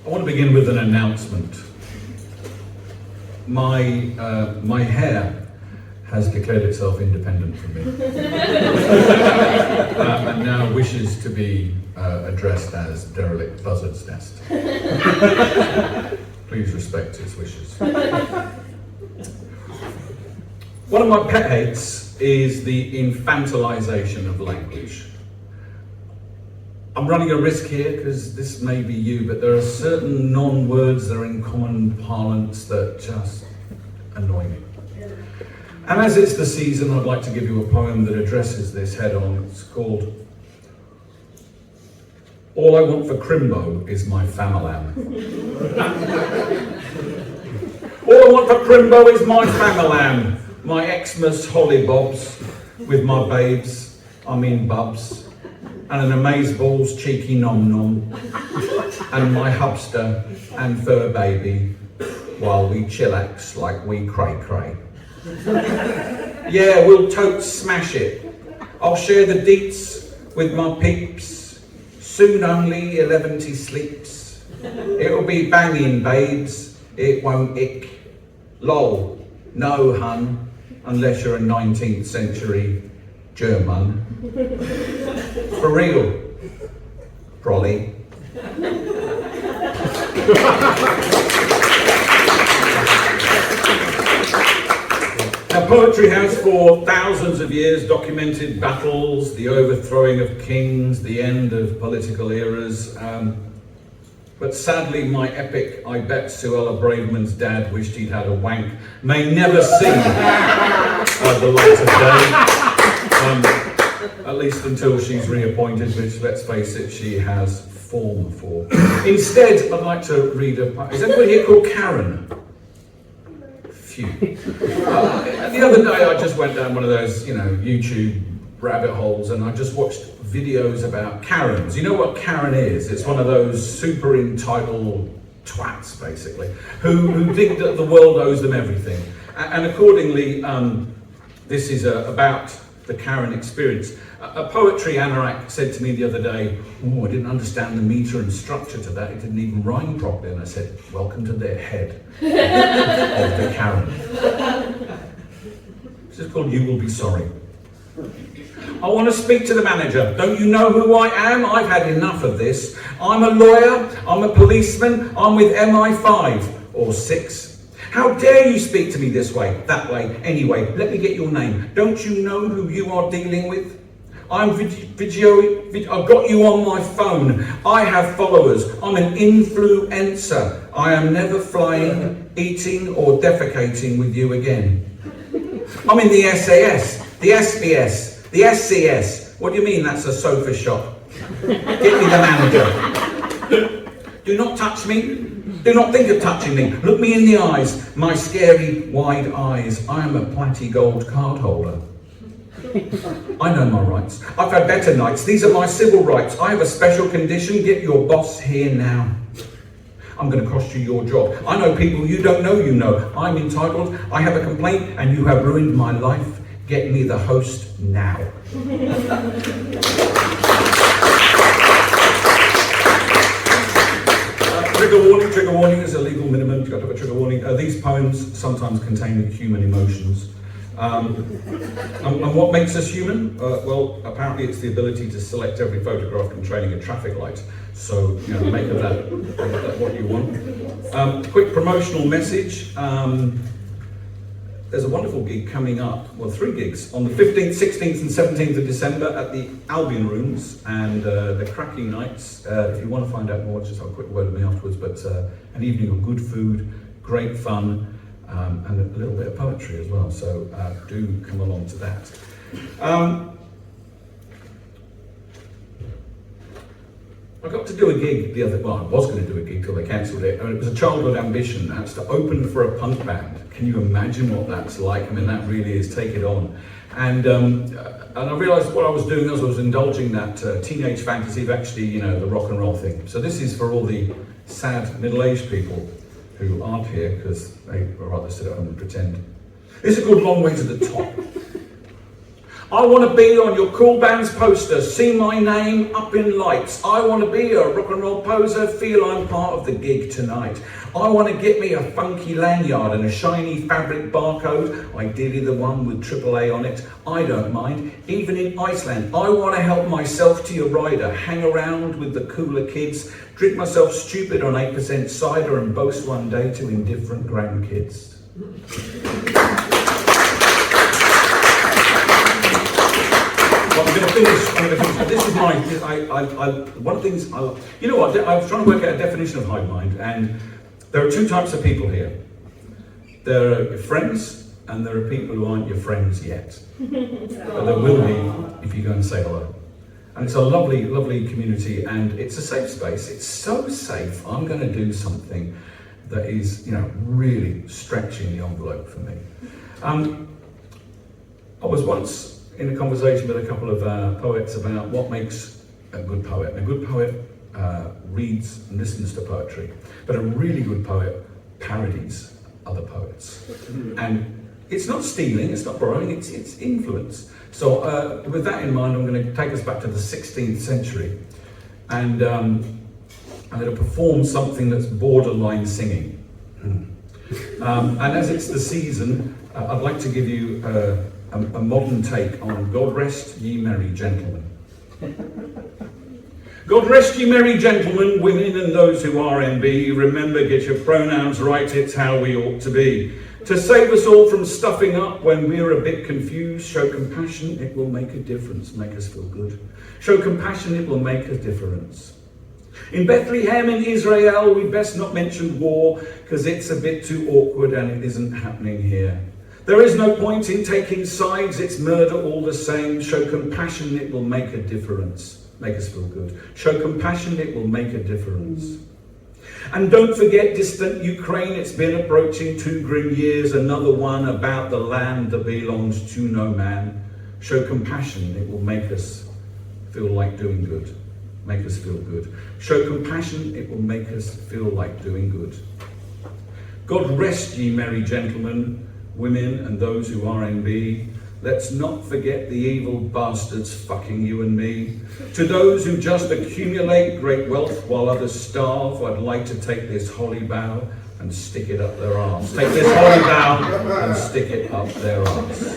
I want to begin with an announcement. My hair has declared itself independent from me and now wishes to be addressed as derelict buzzard's nest. Please respect its wishes. One of my pet hates is the infantilization of language. I'm running a risk here because this may be you, but there are certain non-words that are in common parlance that just annoy me. And as it's the season, I'd like to give you a poem that addresses this head on. It's called All I Want for Chrimbo is My Familam. All I want for Chrimbo is my familam, my Xmas hollybobs with my babes, I mean bubs, and an amazeballs cheeky nom-nom, and my hubster and fur baby, while we chillax like we cray-cray. Yeah, we'll totes smash it. I'll share the deets with my peeps. Soon only 11 sleeps. It'll be banging, babes. It won't ick. Lol. No, hun. Unless you're a 19th century German. For real. Brolly. Now, poetry has for thousands of years documented battles, the overthrowing of kings, the end of political eras. But sadly, my epic, I bet Suella Braverman's dad wished he'd had a wank, may never see the light of day. At least until she's reappointed, which, let's face it, she has form for. Instead, I'd like to read a poem. Is anybody here called Karen? The other day I just went down one of those, YouTube rabbit holes, and I just watched videos about Karens. You know what Karen is? It's one of those super entitled twats, basically, who think that the world owes them everything. And accordingly, this is about the Karen experience. A poetry anorak said to me the other day, "Oh, I didn't understand the meter and structure to that. It didn't even rhyme properly." And I said, "Welcome to their head of the Karen." This is called You Will Be Sorry. I want to speak to the manager. Don't you know who I am? I've had enough of this. I'm a lawyer, I'm a policeman, I'm with MI5 or 6. How dare you speak to me this way, that way, anyway, let me get your name. Don't you know who you are dealing with? I've got you on my phone. I have followers. I'm an influencer. I am never flying, eating or defecating with you again. I'm in the SAS, the SBS, the SCS. What do you mean that's a sofa shop? Get me the manager. Do not touch me. Do not think of touching me. Look me in the eyes, my scary wide eyes. I am a platy gold card holder. I know my rights. I've had better nights. These are my civil rights. I have a special condition. Get your boss here now. I'm going to cost you your job. I know people you don't know you know. I'm entitled. I have a complaint and you have ruined my life. Get me the host now. Trigger warning is a legal minimum. You've got to have a trigger warning. These poems sometimes contain human emotions. And what makes us human? Well, apparently it's the ability to select every photograph containing a traffic light. So, make of that what you want. Quick promotional message. There's a wonderful gig coming up, well, 3 gigs, on the 15th, 16th and 17th of December at the Albion Rooms, and the cracking nights. If you want to find out more, just have a quick word with me afterwards, but an evening of good food, great fun, and a little bit of poetry as well, so do come along to that. I got to do a gig I was going to do a gig till they cancelled it, and it was a childhood ambition. That's to open for a punk band. Can you imagine what that's like? I mean, that really is take it on. And I realised what I was doing as I was indulging that teenage fantasy of actually, the rock and roll thing. So this is for all the sad middle-aged people who aren't here because they would rather sit at home and pretend. This is called Long Way to the Top. I want to be on your cool band's poster, see my name up in lights. I want to be a rock and roll poser, feel I'm part of the gig tonight. I want to get me a funky lanyard and a shiny fabric barcode, ideally the one with AAA on it. I don't mind, even in Iceland. I want to help myself to your rider, hang around with the cooler kids, drink myself stupid on 8% cider and boast one day to indifferent grandkids. Well, I'm going to finish. This is my. One of the things. You know what? I was trying to work out a definition of HiveMind, and there are two types of people here. There are your friends, and there are people who aren't your friends yet. But there will be if you go and say hello. And it's a lovely, lovely community, and it's a safe space. It's so safe. I'm going to do something that is, really stretching the envelope for me. I was once in a conversation with a couple of poets about what makes a good poet. A good poet reads and listens to poetry, but a really good poet parodies other poets. And it's not stealing, it's not borrowing, it's influence. So with that in mind, I'm going to take us back to the 16th century, and I'm going to perform something that's borderline singing. And as it's the season, I'd like to give you a modern take on God Rest Ye Merry Gentlemen. God rest ye merry gentlemen, women and those who are NB. Remember, get your pronouns right, it's how we ought to be. To save us all from stuffing up when we're a bit confused, show compassion, it will make a difference, make us feel good. Show compassion, it will make a difference. In Bethlehem in Israel, we best not mention war, because it's a bit too awkward and it isn't happening here. There is no point in taking sides, it's murder all the same. Show compassion, it will make a difference. Make us feel good. Show compassion, it will make a difference. And don't forget distant Ukraine, it's been approaching 2 grim years, another one about the land that belongs to no man. Show compassion, it will make us feel like doing good. Make us feel good. Show compassion, it will make us feel like doing good. God rest ye merry gentlemen, women and those who are NB. Let's not forget the evil bastards fucking you and me. To those who just accumulate great wealth while others starve, I'd like to take this holy bow and stick it up their arse. Take this holy bow and stick it up their arse.